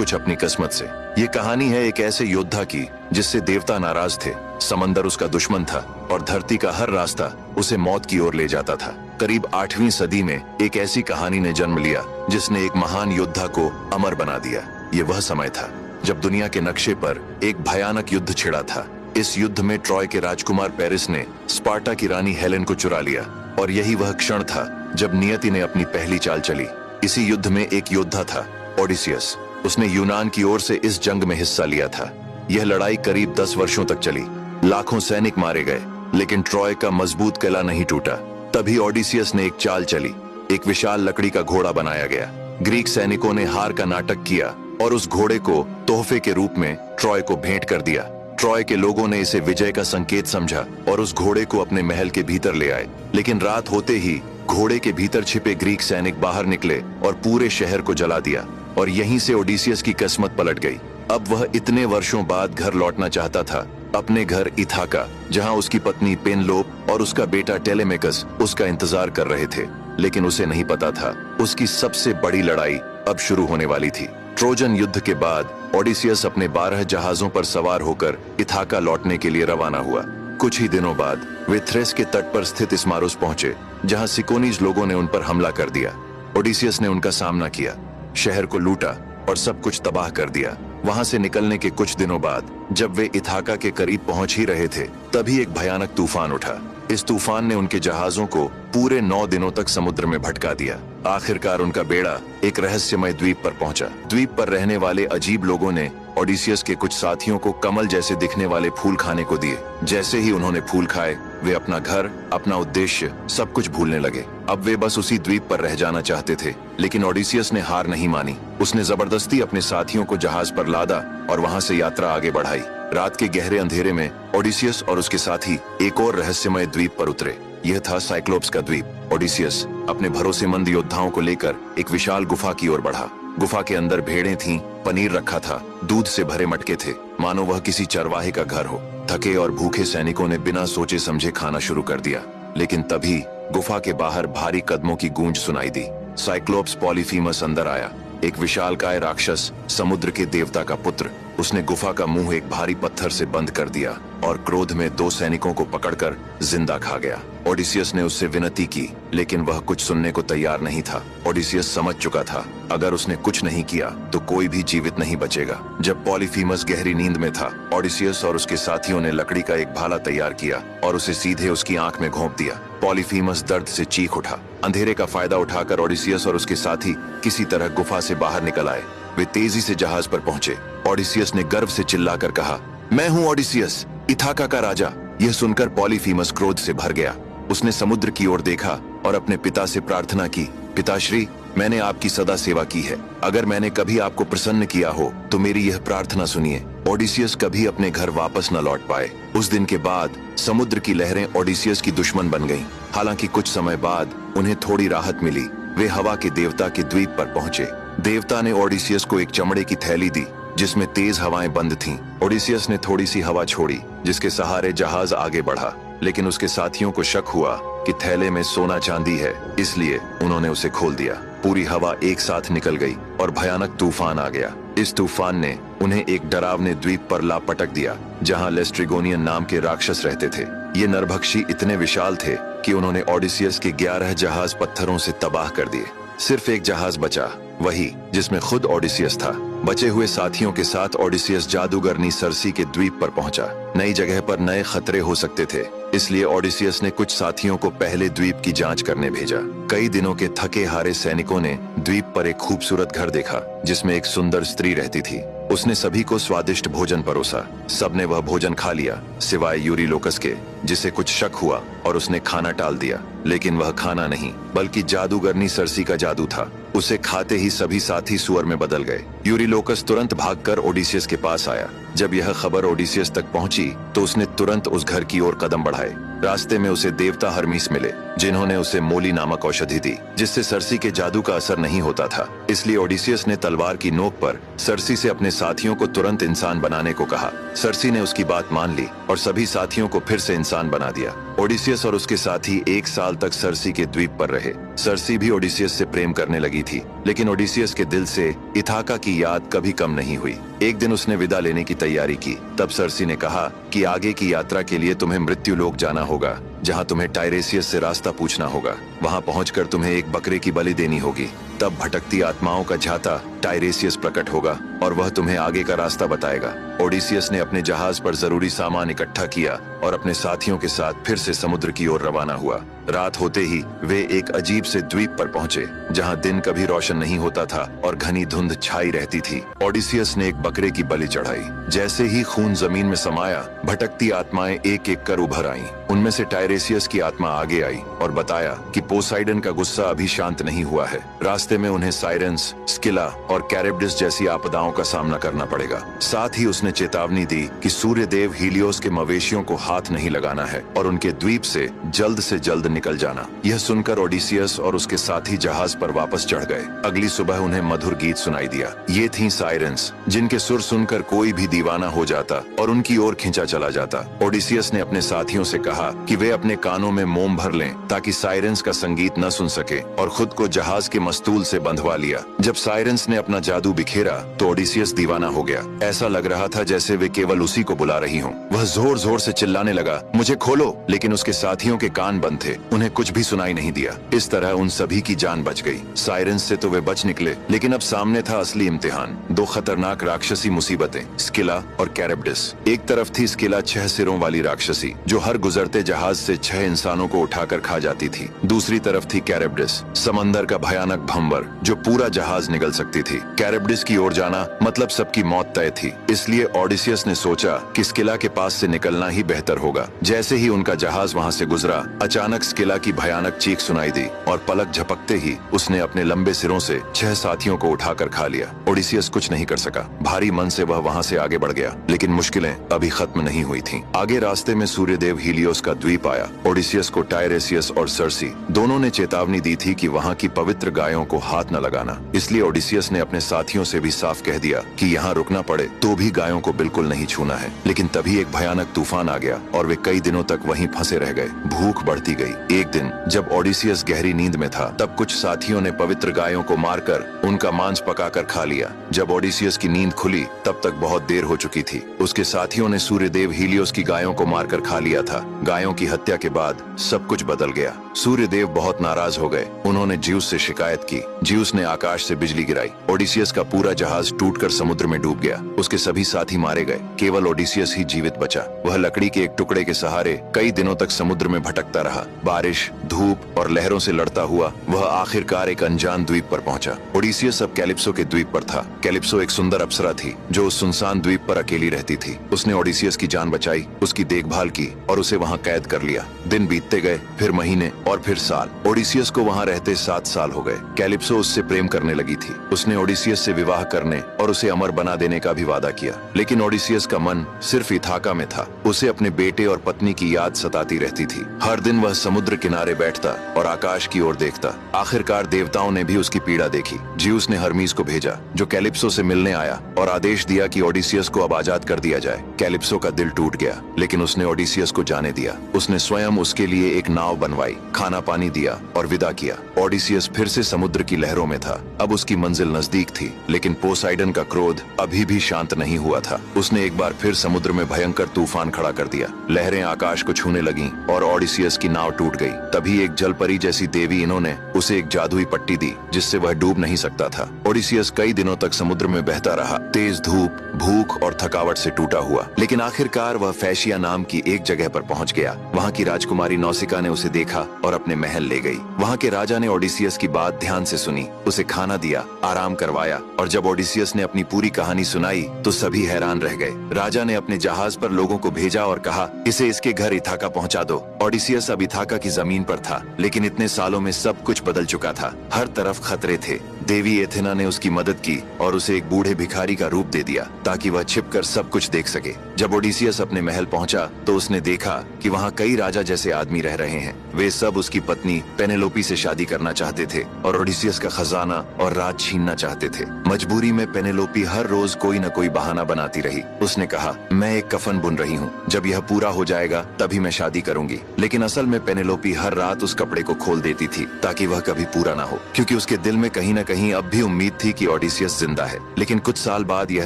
कुछ अपनी किस्मत से। ये कहानी है एक ऐसे योद्धा की जिससे देवता नाराज थे, समंदर उसका दुश्मन था और धरती का हर रास्ता उसे मौत की ओर ले जाता था। करीब 8वीं सदी में एक ऐसी कहानी ने जन्म लिया जिसने एक महान योद्धा को अमर बना दिया। ये वह समय था जब दुनिया के नक्शे पर एक भयानक युद्ध छिड़ा था। इस युद्ध में ट्रॉय के राजकुमार पेरिस ने स्पार्टा की रानी हेलेन को चुरा लिया और यही वह क्षण था जब नियति ने अपनी पहली चाल चली। इसी युद्ध में एक योद्धा था, ओडिसियस। उसने यूनान की ओर से इस जंग में हिस्सा लिया था। यह लड़ाई करीब 10 वर्षों तक चली। लाखों सैनिक मारे गए, लेकिन ट्रॉय का मजबूत किला नहीं टूटा। तभी ओडिसियस ने एक चाल चली। एक विशाल लकड़ी का घोड़ा बनाया गया। ग्रीक सैनिकों ने हार का नाटक किया और उस घोड़े को तोहफे के रूप में ट्रॉय को भेंट कर दिया। ट्रॉय के लोगों ने इसे विजय का संकेत समझा और उस घोड़े को अपने महल के भीतर ले आए। लेकिन रात होते ही घोड़े के भीतर छिपे ग्रीक सैनिक बाहर निकले और पूरे शहर को जला दिया और यहीं से ओडिसियस की किस्मत पलट गई। अब वह इतने वर्षों बाद घर लौटना चाहता था, अपने घर इथाका, जहां उसकी पत्नी पेनलोप और उसका बेटा टेलेमेकस उसका इंतजार कर रहे थे। लेकिन उसे नहीं पता था उसकी सबसे बड़ी लड़ाई अब शुरू होने वाली थी। ट्रोजन युद्ध के बाद ओडिसियस अपने 12 जहाजों पर सवार होकर इथाका लौटने के लिए रवाना हुआ। कुछ ही दिनों बाद वे थ्रेस के तट पर स्थित इस्मारुस पहुंचे, जहां सिकोनीज लोगों ने उन पर हमला कर दिया। ओडिसियस ने उनका सामना किया, शहर को लूटा और सब कुछ तबाह कर दिया। वहां से निकलने के कुछ दिनों बाद जब वे इथाका के करीब पहुंच ही रहे थे, तभी एक भयानक तूफान उठा। इस तूफान ने उनके जहाजों को पूरे 9 दिनों तक समुद्र में भटका दिया। आखिरकार उनका बेड़ा एक रहस्यमय द्वीप पर पहुंचा। द्वीप पर रहने वाले अजीब लोगों ने ओडिसियस के कुछ साथियों को कमल जैसे दिखने वाले फूल खाने को दिए। जैसे ही उन्होंने फूल खाए, वे अपना घर, अपना उद्देश्य, सब कुछ भूलने लगे। अब वे बस उसी द्वीप पर रह जाना चाहते थे। लेकिन ओडिसियस ने हार नहीं मानी। उसने जबरदस्ती अपने साथियों को जहाज पर लादा और वहां से यात्रा आगे बढ़ाई। रात के गहरे अंधेरे में ओडिसियस और उसके साथी एक और रहस्यमय द्वीप पर उतरे। यह था साइक्लोप्स का द्वीप। ओडिसियस अपने भरोसेमंद योद्धाओं को लेकर एक विशाल गुफा की ओर बढ़ा। गुफा के अंदर भेड़ें थीं, पनीर रखा था, दूध से भरे मटके थे, मानो वह किसी चरवाहे का घर हो। थके और भूखे सैनिकों ने बिना सोचे समझे खाना शुरू कर दिया। लेकिन तभी गुफा के बाहर भारी कदमों की गूंज सुनाई दी। साइक्लोप्स पॉलीफीमस अंदर आया, एक विशालकाय राक्षस, समुद्र के देवता का पुत्र। उसने गुफा का मुंह एक भारी पत्थर से बंद कर दिया और क्रोध में 2 सैनिकों को पकड़कर जिंदा खा गया। ओडिसियस ने उससे विनती की, लेकिन वह कुछ सुनने को तैयार नहीं था। ओडिसियस समझ चुका था, अगर उसने कुछ नहीं किया तो कोई भी जीवित नहीं बचेगा। जब पॉलीफीमस गहरी नींद में था, ओडिसियस और उसके साथियों ने लकड़ी का एक भाला तैयार किया और उसे सीधे उसकी आंख में घोंप दिया। पॉलीफीमस दर्द से चीख उठा। अंधेरे का फायदा उठाकर ओडिसियस और उसके साथी किसी तरह गुफा से बाहर निकल आए। वे तेजी से जहाज पर पहुंचे। ओडिसियस ने गर्व से चिल्लाकर कहा, मैं हूं ओडिसियस, इथाका का राजा। यह सुनकर पॉलीफीमस क्रोध से भर गया। उसने समुद्र की ओर देखा और अपने पिता से प्रार्थना की, पिताश्री, मैंने आपकी सदा सेवा की है। अगर मैंने कभी आपको प्रसन्न किया हो तो मेरी यह प्रार्थना सुनिए। ओडिसियस कभी अपने घर वापस न लौट पाए। उस दिन के बाद समुद्र की लहरें ओडिसियस की दुश्मन बन गईं। हालांकि कुछ समय बाद उन्हें थोड़ी राहत मिली। वे हवा के देवता के द्वीप पर पहुंचे। देवता ने ओडिसियस को एक चमड़े की थैली दी जिसमें तेज हवाएं बंद थीं। ओडिसियस ने थोड़ी सी हवा छोड़ी, जिसके सहारे जहाज आगे बढ़ा। लेकिन उसके साथियों को शक हुआ कि थैले में सोना चांदी है, इसलिए उन्होंने उसे खोल दिया। पूरी हवा एक साथ निकल गई और भयानक तूफान आ गया। इस तूफान ने उन्हें एक डरावने द्वीप पर ला पटक दिया, जहां लेस्ट्रिगोनियन नाम के राक्षस रहते थे। ये नरभक्षी इतने विशाल थे कि उन्होंने ओडिसियस के 11 जहाज पत्थरों से तबाह कर दिए। सिर्फ एक जहाज बचा, वही जिसमें खुद ओडिसियस था। बचे हुए साथियों के साथ ओडिसियस जादूगरनी सर्सी के द्वीप पर पहुंचा। नई जगह पर नए खतरे हो सकते थे, इसलिए ओडिसियस ने कुछ साथियों को पहले द्वीप की जांच करने भेजा। कई दिनों के थके हारे सैनिकों ने द्वीप पर एक खूबसूरत घर देखा जिसमें एक सुंदर स्त्री रहती थी। उसने सभी को स्वादिष्ट भोजन परोसा। सबने वह भोजन खा लिया, सिवाय यूरिलोकस के, जिसे कुछ शक हुआ और उसने खाना टाल दिया। लेकिन वह खाना नहीं, बल्कि जादूगरनी सर्सी का जादू था। उसे खाते ही सभी साथी सुअर में बदल गए। यूरिलोकस तुरंत भागकर ओडिसियस के पास आया। जब यह खबर ओडिसियस तक पहुंची तो उसने तुरंत उस घर की ओर कदम बढ़ाए। रास्ते में उसे देवता हर्मीस मिले, जिन्होंने उसे मोली नामक औषधि दी, जिससे सर्सी के जादू का असर नहीं होता था। इसलिए ओडिसियस ने तलवार की नोक पर सर्सी से अपने साथियों को तुरंत इंसान बनाने को कहा। सर्सी ने उसकी बात मान ली और सभी साथियों को फिर से इंसान सुनसान बना दिया। ओडिसियस और उसके साथी एक साल तक सर्सी के द्वीप पर रहे। सर्सी भी ओडिसियस से प्रेम करने लगी थी, लेकिन ओडिसियस के दिल से इथाका की याद कभी कम नहीं हुई। एक दिन उसने विदा लेने की तैयारी की। तब सर्सी ने कहा कि आगे की यात्रा के लिए तुम्हें मृत्यु लोक जाना होगा, जहाँ तुम्हें टायरेसियस से रास्ता पूछना होगा। वहाँ पहुंचकर तुम्हें एक बकरे की बलि देनी होगी। तब भटकती आत्माओं का झाता टायरेसियस प्रकट होगा और वह तुम्हें आगे का रास्ता बताएगा। ओडिसियस ने अपने जहाज पर जरूरी सामान इकट्ठा किया और अपने साथियों के साथ फिर से समुद्र की ओर रवाना हुआ। रात होते ही वे एक अजीब से द्वीप पर पहुंचे, जहां दिन कभी रोशन नहीं होता था और घनी धुंध छाई रहती थी। ओडिसियस ने एक बकरे की बलि चढ़ाई। जैसे ही खून जमीन में समाया, भटकती आत्माएं एक एक कर उभर आईं। उनमें से टायरेसियस की आत्मा आगे आई और बताया कि पोसाइडन का गुस्सा अभी शांत नहीं हुआ है। रास्ते में उन्हें साइरेंस, स्किला और कैरिब्डिस जैसी आपदाओं का सामना करना पड़ेगा। साथ ही उसने चेतावनी दी कि सूर्य देव हीलियोस के मवेशियों को हाथ नहीं लगाना है और उनके द्वीप से जल्द निकल जाना। यह सुनकर ओडिसियस और उसके साथी जहाज पर वापस चढ़ गए। अगली सुबह उन्हें मधुर गीत सुनाई दिया। ये थीं साइरेंस, जिनके सुर सुनकर कोई भी दीवाना हो जाता और उनकी ओर खींचा चला जाता। ओडिसियस ने अपने साथियों से कहा कि वे अपने कानों में मोम भर लें ताकि साइरेंस का संगीत न सुन सके, और खुद को जहाज के मस्तूल से बंधवा लिया। जब साइरेंस ने अपना जादू बिखेरा तो ओडिसियस दीवाना हो गया। ऐसा लग रहा था जैसे वे केवल उसी को बुला रही हों। वह जोर जोर से चिल्लाने लगा, मुझे खोलो, लेकिन उसके साथियों के कान बंद थे, उन्हें कुछ भी सुनाई नहीं दिया। इस तरह उन सभी की जान बच गई। साइरेंस से तो वे बच निकले, लेकिन अब सामने था असली इम्तिहान। दो खतरनाक राक्षसी मुसीबतें, स्किला और कैरिब्डिस। एक तरफ थी स्किला 6 सिरों वाली राक्षसी, जो हर गुजरते जहाज से 6 इंसानों को उठाकर खा जाती थी। दूसरी तरफ थी कैरिब्डिस, समंदर का भयानक भंवर, जो पूरा जहाज निगल सकती थी। कैरिब्डिस की ओर जाना मतलब सबकी मौत तय थी, इसलिए ओडिसियस ने सोचा कि स्किला के पास से निकलना ही बेहतर होगा। जैसे ही उनका जहाज वहाँ से गुजरा, अचानक स्किला की भयानक चीख सुनाई दी और पलक झपकते ही उसने अपने लंबे सिरों से 6 साथियों को उठाकर खा लिया। ओडिसियस कुछ नहीं कर सका। भारी मन से वह वहाँ से आगे बढ़ गया, लेकिन मुश्किलें अभी खत्म नहीं हुई थीं। आगे रास्ते में सूर्यदेव हीलियोस का द्वीप आया। ओडिसियस को टायरेसियस और सर्सी दोनों ने चेतावनी दी थी कि वहाँ की पवित्र गायों को हाथ न लगाना। इसलिए ओडिसियस ने अपने साथियों से भी साफ कह दिया कि यहाँ रुकना पड़े तो भी गायों को बिल्कुल नहीं छूना है। लेकिन तभी एक भयानक तूफान आ गया और वे कई दिनों तक वहीं फंसे रह गए। भूख बढ़ती गई। एक दिन जब ओडिसियस गहरी नींद में था, तब कुछ साथियों ने पवित्र गायों को मारकर उनका मांस पकाकर खा लिया। जब ओडिसियस की नींद खुली, तब तक बहुत देर हो चुकी थी। उसके साथियों ने सूर्यदेव हीलियोस की गायों को मारकर खा लिया था। गायों की हत्या के बाद सब कुछ बदल गया। सूर्यदेव बहुत नाराज हो गए। उन्होंने ज्यूस से शिकायत की। ज्यूस ने आकाश से बिजली गिराई। ओडिसियस का पूरा जहाज टूटकर समुद्र में डूब गया। उसके सभी साथी मारे गए। केवल ओडिसियस ही जीवित बचा। वह लकड़ी के एक टुकड़े के सहारे कई दिनों तक समुद्र में भटकता रहा। बारिश, धूप और लहरों से लड़ता हुआ वह आखिरकार एक अनजान द्वीप पर पहुंचा। ओडिसियस अब कैलिप्सो के द्वीप पर था। कैलिप्सो एक सुंदर अप्सरा थी जो उस सुनसान द्वीप पर अकेली रहती थी। उसने ओडिसियस की जान बचाई, उसकी देखभाल की और उसे वहां कैद कर लिया। दिन बीतते गए, फिर महीने और फिर साल। ओडिसियस को वहां रहते 7 साल हो गए। कैलिप्सो उससे प्रेम करने लगी थी। उसने ओडिसियस से विवाह करने और उसे अमर बना देने का भी वादा किया। लेकिन ओडिसियस का मन सिर्फ इथाका में था। उसे अपने बेटे और पत्नी की याद सताती रहती थी। हर दिन वह समुद्र किनारे बैठता और आकाश की ओर देखता। आखिरकार देवताओं ने भी उसकी पीड़ा देखी। ज्यूस ने हर्मीस को भेजा, जो कैलिप्सो से मिलने आया और आदेश दिया कि ओडिसियस को अब आजाद कर दिया जाए। कैलिप्सो का दिल टूट गया, लेकिन उसने ओडिसियस को जाने दिया। उसने स्वयं उसके लिए एक नाव बनवाई, खाना पानी दिया और विदा किया। ओडिसियस फिर से समुद्र की लहरों में था। अब उसकी मंजिल नजदीक थी, लेकिन पोसाइडन का क्रोध अभी भी शांत नहीं हुआ था। उसने एक बार फिर समुद्र में भयंकर तूफान खड़ा कर दिया। लहरें आकाश को छूने लगीं और ओडिसियस की नाव टूट गई। तभी एक जलपरी जैसी देवी इन्होंने उसे एक जादुई पट्टी दी, जिससे वह डूब नहीं सकता था। ओडिसियस कई दिनों तक समुद्र में बहता रहा, तेज धूप, भूख और थकावट से टूटा हुआ। लेकिन आखिरकार वह फैशिया नाम की एक जगह पर पहुंच गया। वहाँ की राजकुमारी नौसिका ने उसे देखा और अपने महल ले गई। वहाँ के राजा ने ओडिसियस की बात ध्यान से सुनी, उसे खाना दिया, आराम करवाया और जब ओडिसियस ने अपनी पूरी कहानी सुनाई तो सभी हैरान रह गए। राजा ने अपने जहाज पर लोगों को भेजा और कहा, इसे इसके घर इथाका पहुंचा दो। ओडिसियस अब इथाका की जमीन पर था, लेकिन इतने सालों में सब कुछ बदल चुका था। हर तरफ खतरे थे। देवी एथेना ने उसकी मदद की और उसे एक बूढ़े भिखारी का रूप दे दिया ताकि वह छिपकर सब कुछ देख सके। जब ओडिसियस अपने महल पहुंचा तो उसने देखा कि वहां कई राजा जैसे आदमी रह रहे हैं। वे सब उसकी पत्नी पेनेलोपी से शादी करना चाहते थे और ओडिसियस का खजाना और राज छीनना चाहते थे। मजबूरी में पेनेलोपी हर रोज कोई न कोई बहाना बनाती रही। उसने कहा, मैं एक कफन बुन रही हूँ, जब यह पूरा हो जाएगा तभी मैं शादी करूंगी। लेकिन असल में पेनेलोपी हर रात उस कपड़े को खोल देती थी ताकि वह कभी पूरा ना हो, क्योंकि उसके दिल में कहीं न कहीं अब भी उम्मीद थी कि ओडिसियस जिंदा है। लेकिन कुछ साल बाद यह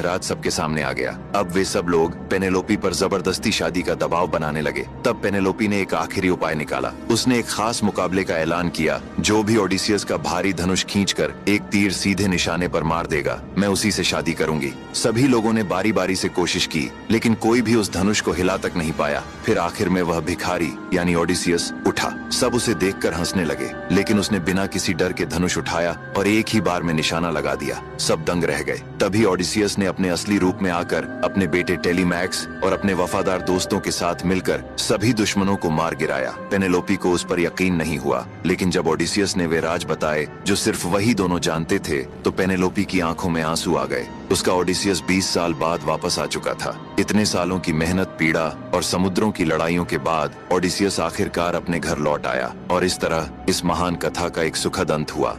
राज सबके सामने आ गया। अब वे सब लोग पेनेलोपी पर जबरदस्ती शादी का दबाव बनाने लगे। तब पेनेलोपी ने एक आखिरी उपाय निकाला। उसने एक खास मुकाबले का ऐलान किया। जो भी ओडिसियस का भारी धनुष खींचकर एक तीर सीधे निशाने पर मार देगा, मैं उसी से शादी करूंगी। सभी लोगों ने बारी बारी से कोशिश की, लेकिन कोई भी उस धनुष को हिला तक नहीं पाया। फिर आखिर में वह भिखारी यानी ओडिसियस उठा। सब उसे देखकर हंसने लगे, लेकिन उसने बिना किसी डर के धनुष उठाया और एक ही बार में निशाना लगा दिया। सब दंग रह गए। तभी ओडिसियस ने अपने असली रूप में आकर अपने बेटे टेलीमैक्स और अपने वफादार दोस्तों के साथ मिलकर सभी दुश्मनों को मार गिराया। पेनेलोपी को उस पर यकीन नहीं हुआ, लेकिन जब ओडिसियस ने वे राज बताए जो सिर्फ वही दोनों जानते थे, तो पेनेलोपी की आंखों में आंसू आ गए। उसका ओडिसियस 20 साल बाद वापस आ चुका था। इतने सालों की मेहनत, पीड़ा और समुद्रों की लड़ाइयों के बाद ओडिसियस आखिरकार अपने घर लौट आया और इस तरह इस महान कथा का एक सुखद अंत हुआ।